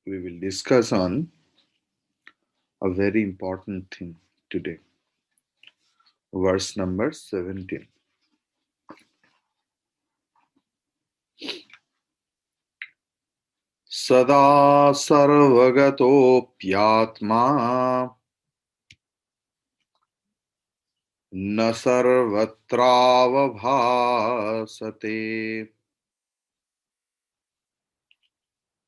we will discuss on a very important thing today. Verse number 17. Sada sarvagatopyatma na sarvatravabhasate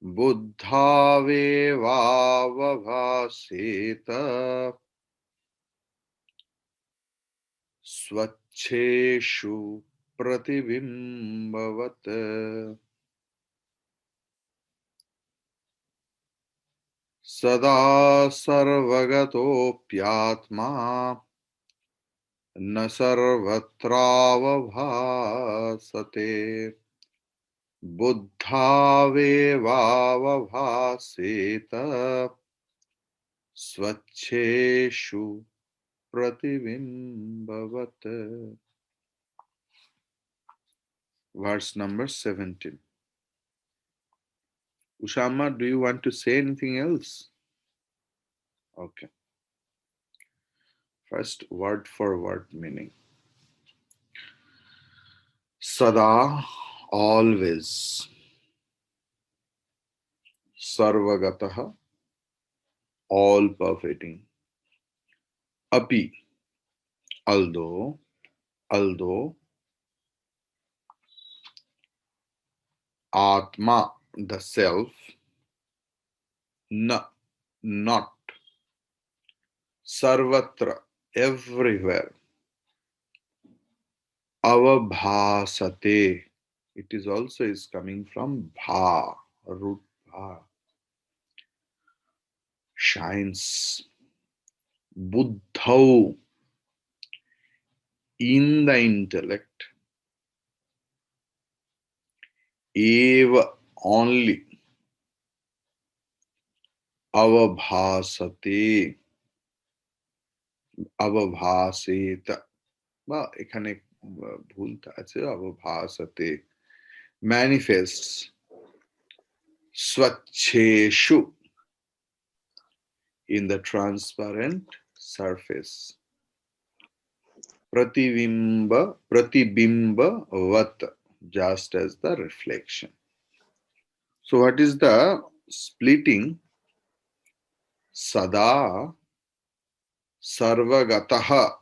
buddhavevavabhaseta स्वच्छेषु प्रतिबिंबवत् सदा सर्वगतोऽप्यात्मा न सर्वत्रावभासते बुद्धावेवावभासेत स्वच्छेषु प्रतिबिंबवत्. Verse number 17. Ushama, do you want to say anything else? Okay. First, word for word meaning. Sada, always. Sarvagataha, all pervading. Api, although. Atma, the self. Na, not. Sarvatra, everywhere. Avabhasate, it is also is coming from bha, root bha. Shines. Buddhau, in the intellect. Eva, only. Avabhasate, avabhaseta, বা এখানে ভুল আছে, avabhasate, manifests. Swacheshu, in the transparent surface. Pratibimba vat, just as the reflection. So what is the splitting? Sada sarvagataha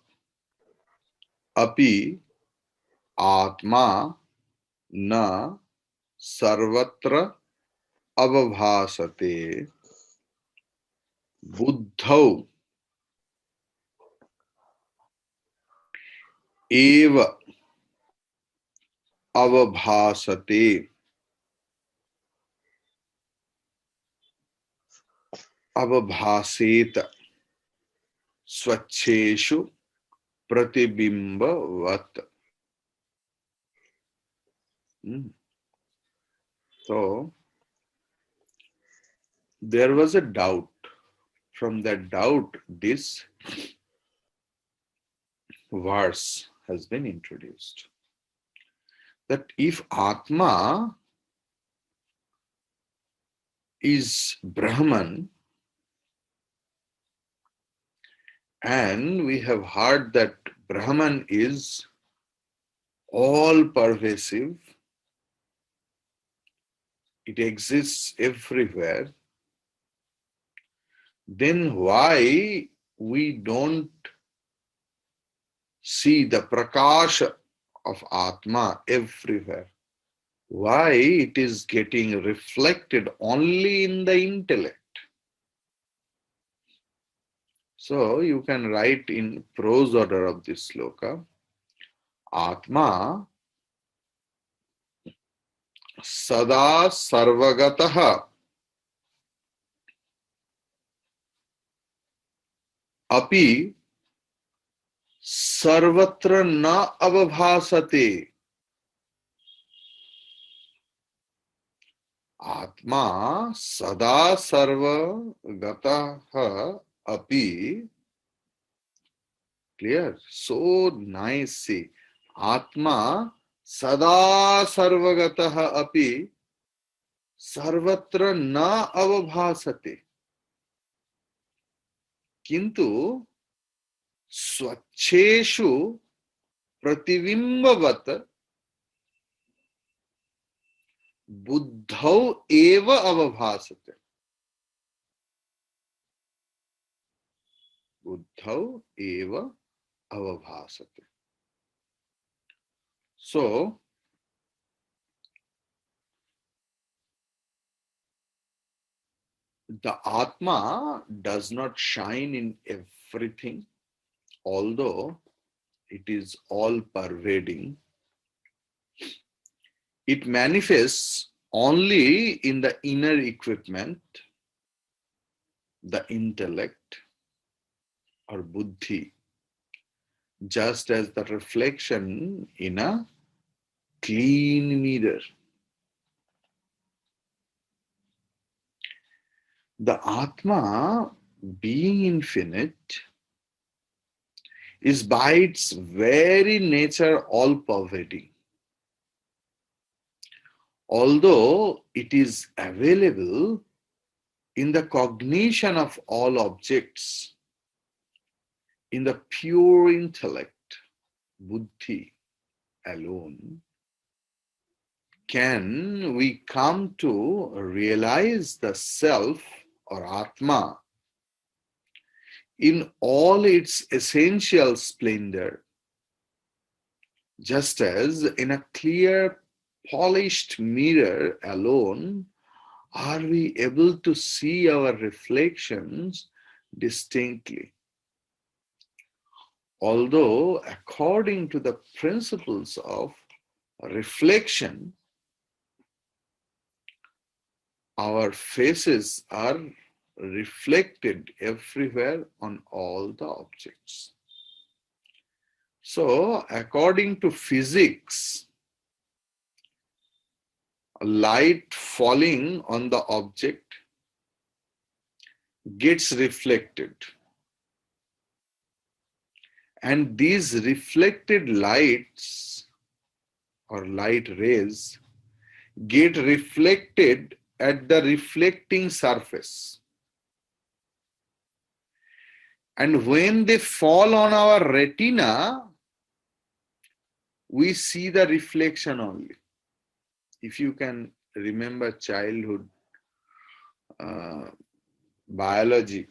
api atma na sarvatra avabhasate buddhau eva avabhasate avabhaseta swacheshu pratibimbavat. So there was a doubt. From that doubt, this verse has been introduced. That if Atma is Brahman, and we have heard that Brahman is all pervasive, it exists everywhere, then why we don't see the prakasha of Atma everywhere? Why it is getting reflected only in the intellect? So you can write in prose order of this sloka, Atma sada sarvagataha api sarvatra na avabhasate. Atma sada sarvagataha api. Clear? So nice. See, Atma sada sarvagataha api sarvatra na avabhasate. Kintu swacheshu prativimbavat buddhau eva avabhasate. Buddhau eva avabhasate. So, the Atma does not shine in everything, although it is all pervading. It manifests only in the inner equipment, the intellect or buddhi, just as the reflection in a clean mirror. The Atma, being infinite, is by its very nature all-pervading. Although it is available in the cognition of all objects, in the pure intellect, buddhi alone, can we come to realize the self or Atma in all its essential splendor, just as in a clear, polished mirror alone are we able to see our reflections distinctly. Although, according to the principles of reflection, our faces are reflected everywhere on all the objects. So, according to physics, light falling on the object gets reflected. And these reflected lights or light rays get reflected at the reflecting surface. And when they fall on our retina, we see the reflection only. If you can remember childhood biology,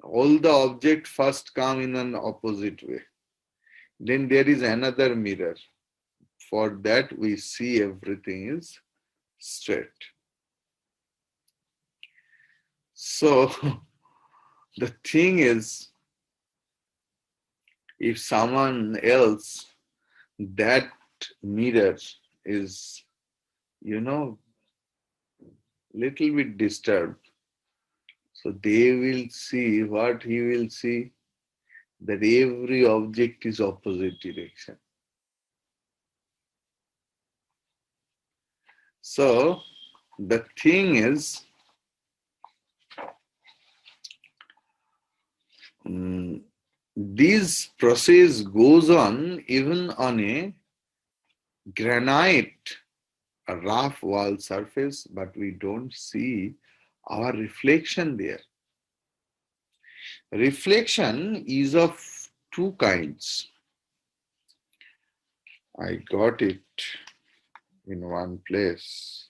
all the objects first come in an opposite way. Then there is another mirror. For that we see everything is straight. So the thing is, if someone else, that mirror is, little bit disturbed. So they will see what he will see, that every object is opposite direction. So the thing is, this process goes on even on a granite, a rough wall surface, but we don't see our reflection there. Reflection is of two kinds. I got it in one place.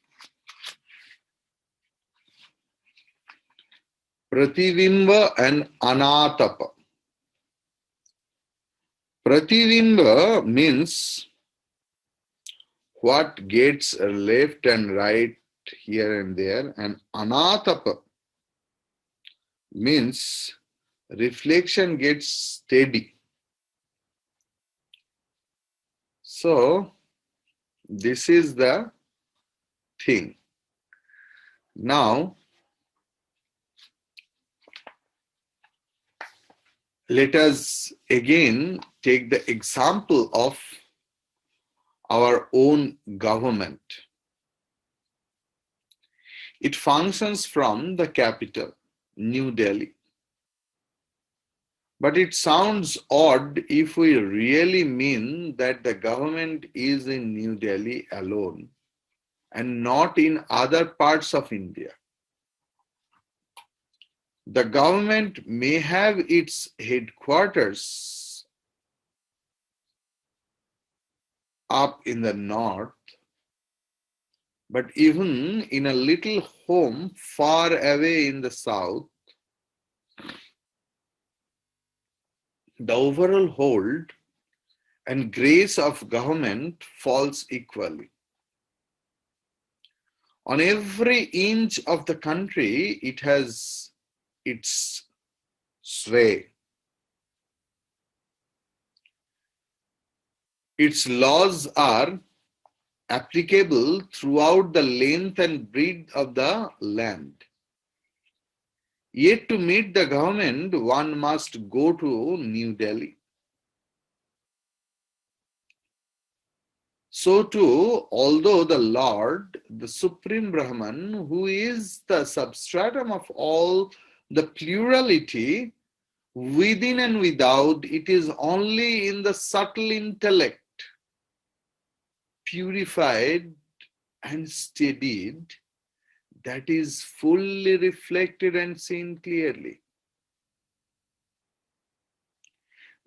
Pratibimba and Anatapa. Pratibimba means what gets left and right here and there, and Anatapa means reflection gets steady. So this is the thing. Now let us again take the example of our own government. It functions from the capital, New Delhi. But it sounds odd if we really mean that the government is in New Delhi alone and not in other parts of India. The government may have its headquarters up in the north, but even in a little home far away in the south, the overall hold and grace of government falls equally. On every inch of the country, it has its sway. Its laws are applicable throughout the length and breadth of the land. Yet to meet the government, one must go to New Delhi. So too, although the Lord, the Supreme Brahman, who is the substratum of all the plurality, within and without, it is only in the subtle intellect, purified and steadied, that is fully reflected and seen clearly.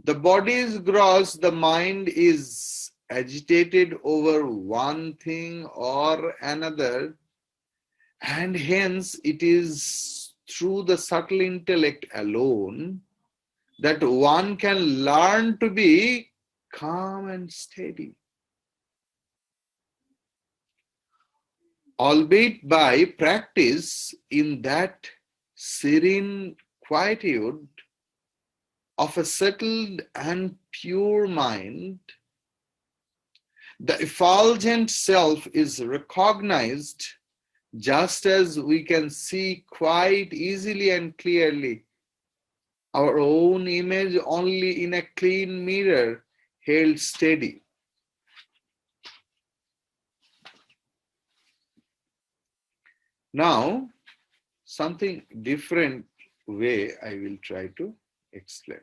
The body is gross, the mind is agitated over one thing or another, and hence it is through the subtle intellect alone that one can learn to be calm and steady. Albeit by practice in that serene quietude of a settled and pure mind, the effulgent self is recognized just as we can see quite easily and clearly our own image only in a clean mirror held steady. Now, something different way I will try to explain.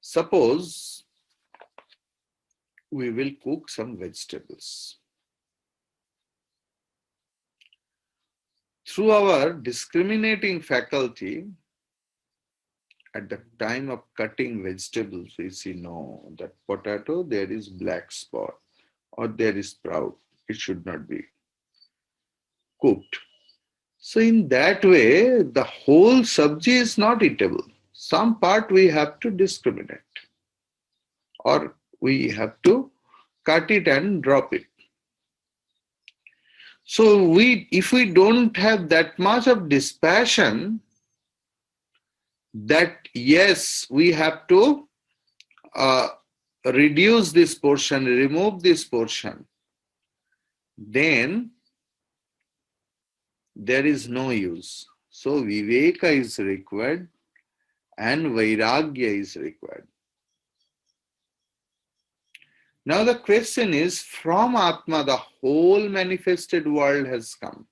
Suppose we will cook some vegetables. Through our discriminating faculty, at the time of cutting vegetables, we see, no, that potato, there is black spot or there is sprout. It should not be cooked. So in that way, the whole sabji is not eatable. Some part we have to discriminate, or we have to cut it and drop it. So if we don't have that much of dispassion, that yes, we have to reduce this portion, remove this portion, then there is no use. So viveka is required and vairagya is required. Now the question is, from Atma the whole manifested world has come.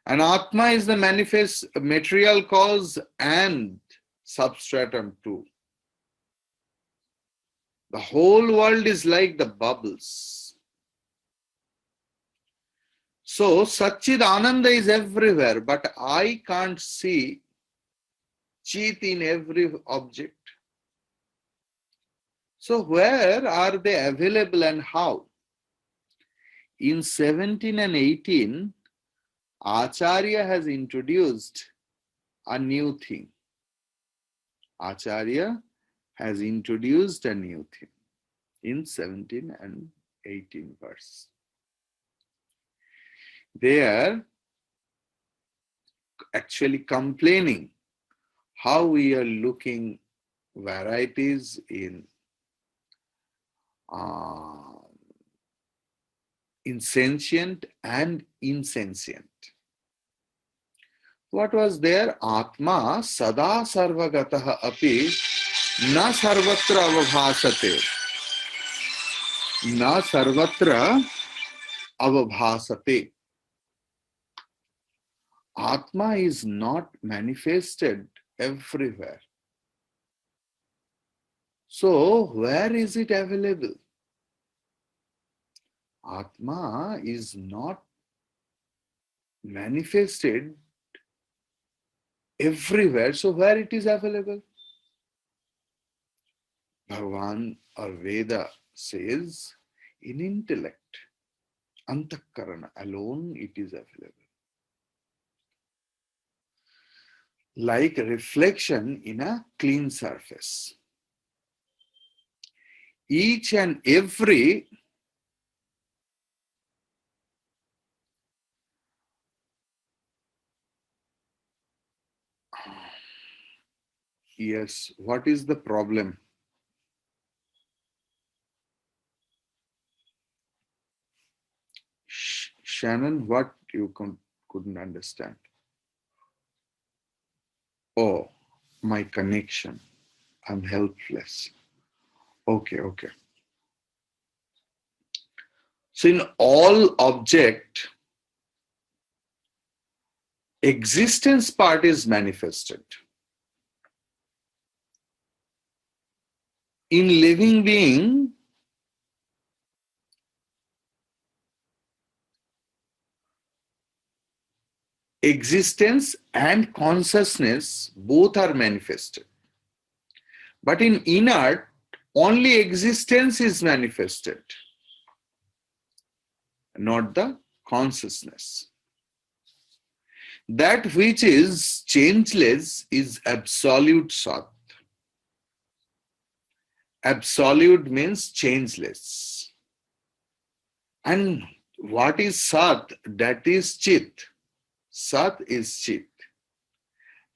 And Atma is the manifest material cause and substratum too. The whole world is like the bubbles. So Satchid Ananda is everywhere, but I can't see Chit in every object. So where are they available and how? In 17 and 18, Acharya has introduced a new thing. Acharya has introduced a new thing in 17 and 18 verse. They are actually complaining how we are looking varieties in sentient and insentient. What was there? Atma sada sarvagataha api na sarvatra avabhasate. Na sarvatra avabhasate. Atma is not manifested everywhere. So, where is it available? Atma is not manifested everywhere. So, where it is available? Bhagavan or Veda says in intellect, antakarana alone it is available. Like reflection in a clean surface. Each and every yes, what is the problem? Shannon, what you couldn't understand? Oh, my connection. I'm helpless. Okay, okay. So in all object, existence part is manifested. In living being, existence and consciousness both are manifested. But in inert, only existence is manifested, not the consciousness. That which is changeless is absolute Sat. Absolute means changeless. And what is Sat? That is Chit. Sat is Chit.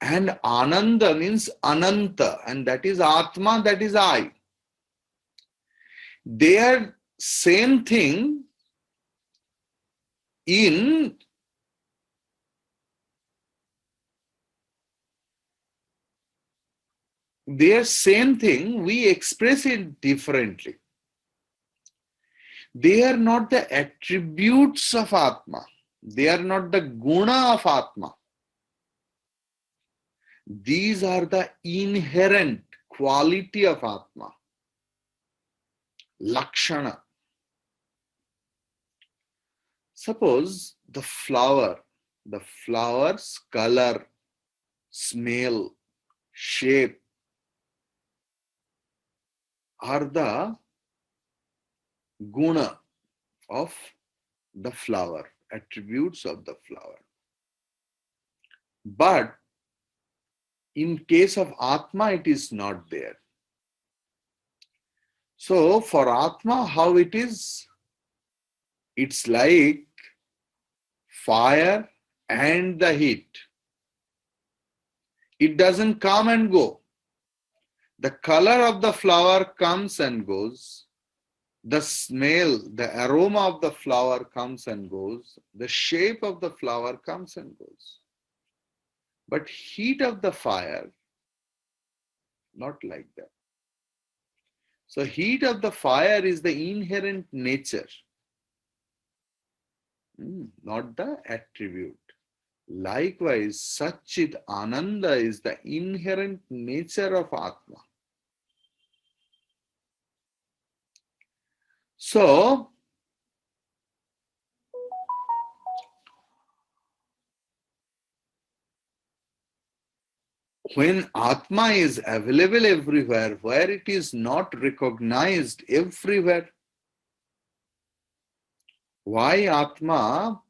And Ananda means Ananta, and that is Atma, that is I. They are same thing in their same thing, we express it differently. They are not the attributes of Atma. They are not the guna of Atma. These are the inherent quality of Atma. Lakshana. Suppose the flower's color, smell, shape are the guna of the flower, attributes of the flower. But in case of Atma, it is not there. So for Atma, how it is? It's like fire and the heat. It doesn't come and go. The color of the flower comes and goes. The smell, the aroma of the flower comes and goes. The shape of the flower comes and goes. But heat of the fire, not like that. So heat of the fire is the inherent nature, not the attribute. Likewise, Satchit Ananda is the inherent nature of Atma. So, when Atma is available everywhere, where it is not recognized everywhere, why Atma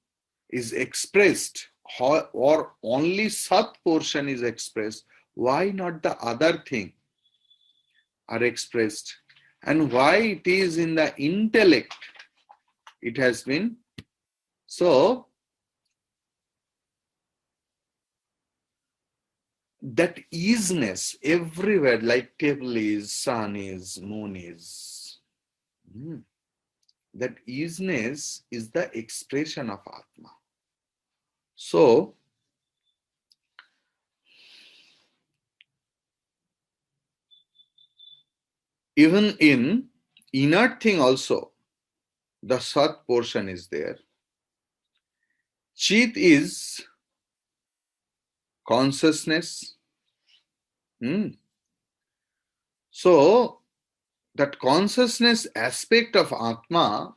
is expressed or only Sat portion is expressed, why not the other thing are expressed? And why it is in the intellect it has been. So, that easiness everywhere, like table is, sun is, moon is. That easiness is the expression of Atma. So, even in inert thing also, the Sat portion is there. Chit is consciousness. So, that consciousness aspect of Atma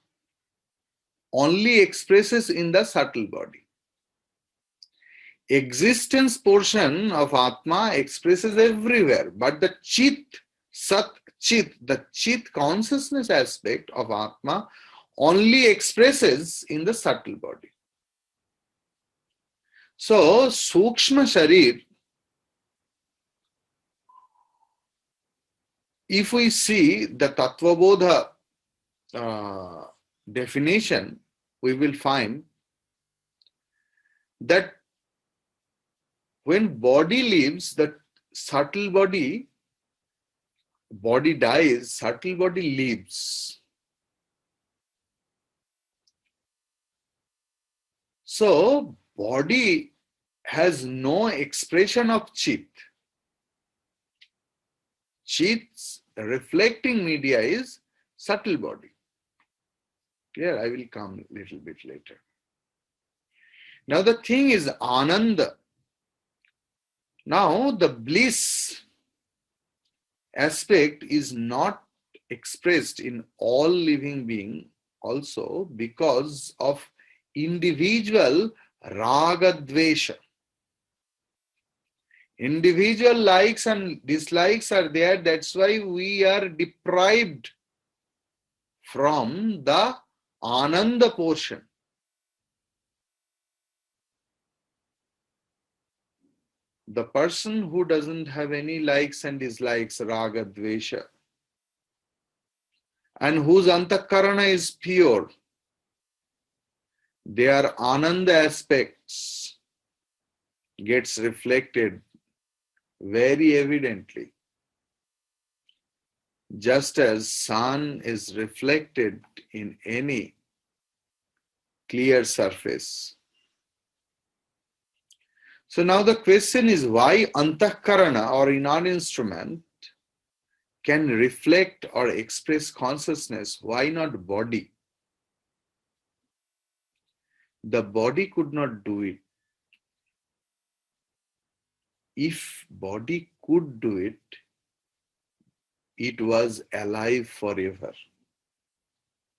only expresses in the subtle body. Existence portion of Atma expresses everywhere, but the Chit, Sat, Chit, the Chit consciousness aspect of Atma only expresses in the subtle body. So, Sukshma Sharir, if we see the Atmabodha definition, we will find that when body leaves, the subtle body dies, subtle body lives. So, body has no expression of Chit. Chit's reflecting media is subtle body. Here I will come a little bit later. Now the thing is Ananda. Now the bliss aspect is not expressed in all living being also because of individual ragadvesha. Individual likes and dislikes are there. That's why we are deprived from the Ananda portion. The person who doesn't have any likes and dislikes, raga, dvesha, and whose antakarana is pure, their Ananda aspects gets reflected very evidently. Just as sun is reflected in any clear surface. So now the question is why antakarana or inner instrument can reflect or express consciousness, why not body? The body could not do it. If body could do it, it was alive forever.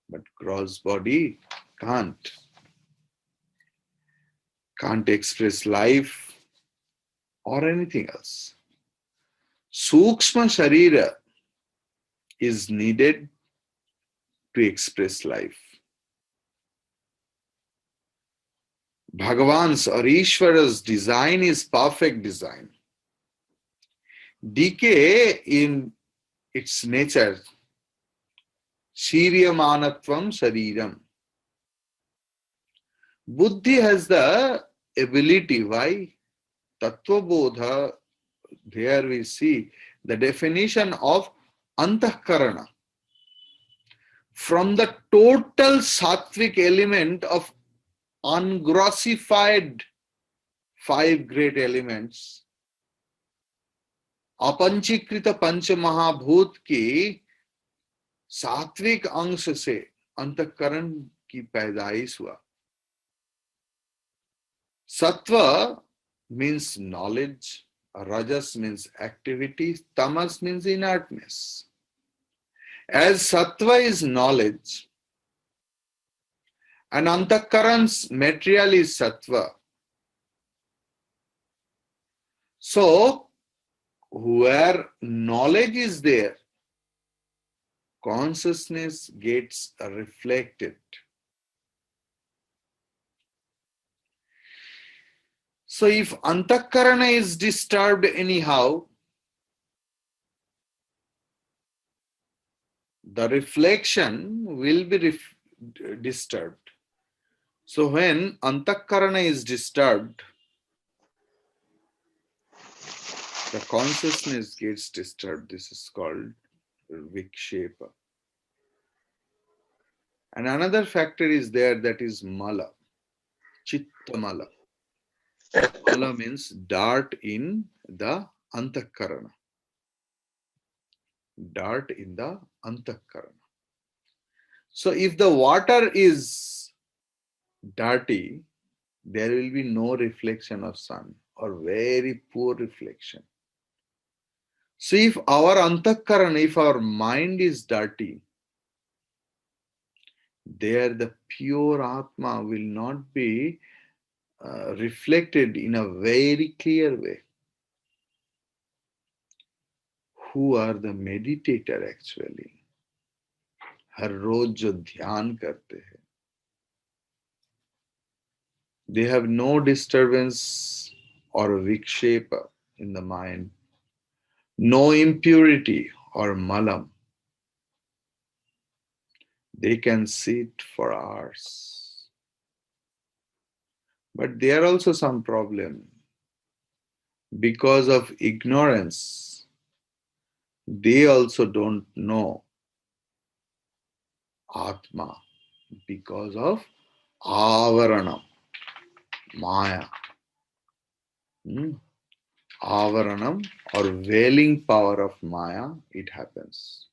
But gross body can't express life or anything else. Sukshma Sharira is needed to express life. Bhagavan's or Ishvara's design is perfect design. Decay in its nature, Shiryamanatvam Shariram. Buddhi has the ability. Why? Tattvabodha, there we see the definition of antahkarana. From the total sattvic element of ungrossified 5 great elements, अपंचीकृत पंच महाभूत की सात्विक अंश से अंतःकरण की पैदाइश हुआ. Sattva means knowledge, rajas means activity, tamas means inertness. As sattva is knowledge and antakaran's material is sattva, so where knowledge is there, consciousness gets reflected. So if antakarana is disturbed anyhow, the reflection will be disturbed. So when antakarana is disturbed, the consciousness gets disturbed. This is called vikshepa. And another factor is there, that is mala, chitta mala. Mala means dirt in the antakarana. Dirt in the antakarana. So if the water is dirty, there will be no reflection of sun or very poor reflection. So if our antakarana, if our mind is dirty, there the pure Atma will not be reflected in a very clear way. Who are the meditator actually? हर रोज जो ध्यान करते हैं, they have no disturbance or vikshepa in the mind, no impurity or malam. They can sit for hours. But there are also some problem. Because of ignorance, they also don't know Atma because of avaranam, maya. Avaranam or veiling power of maya, it happens.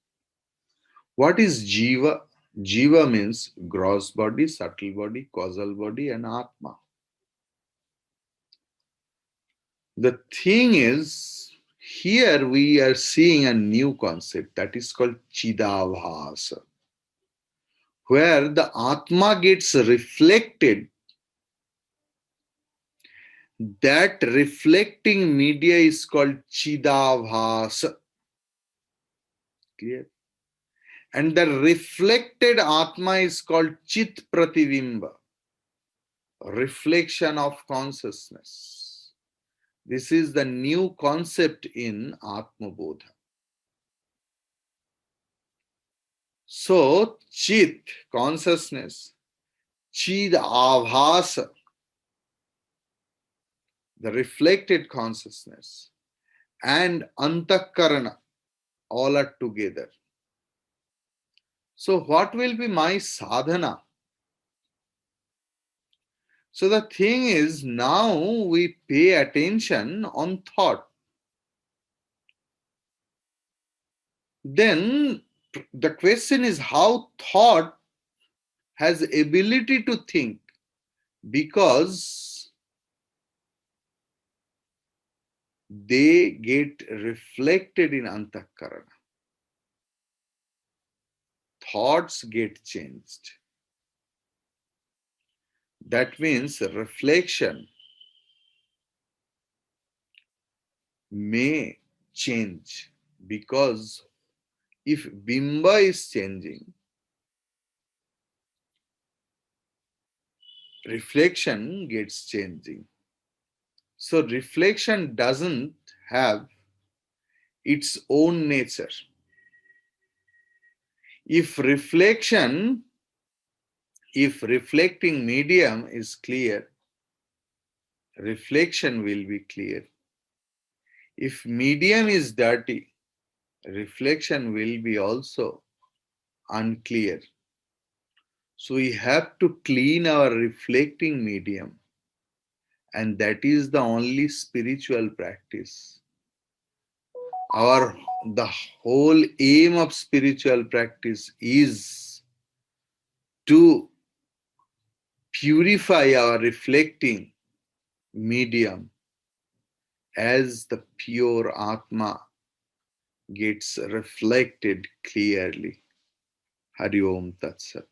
What is jiva? Jiva means gross body, subtle body, causal body, and Atma. The thing is, here we are seeing a new concept that is called Chidabhasa, where the Atma gets reflected. That reflecting media is called Chidabhasa. Clear? And the reflected Atma is called Chit Prativimba, reflection of consciousness. This is the new concept in Atmabodha. So, Chit, consciousness, Chid Avhasa, the reflected consciousness, and Antakarana, all are together. So, what will be my sadhana? So, the thing is, now we pay attention on thought. Then the question is how thought has ability to think, because they get reflected in antakarana. Thoughts get changed. That means reflection may change, because if bimba is changing, reflection gets changing. So reflection doesn't have its own nature. If reflecting medium is clear, reflection will be clear. If medium is dirty, reflection will be also unclear. So we have to clean our reflecting medium, and that is the only spiritual practice. The whole aim of spiritual practice is to purify our reflecting medium as the pure Atma gets reflected clearly. Hari Om Tat Sat.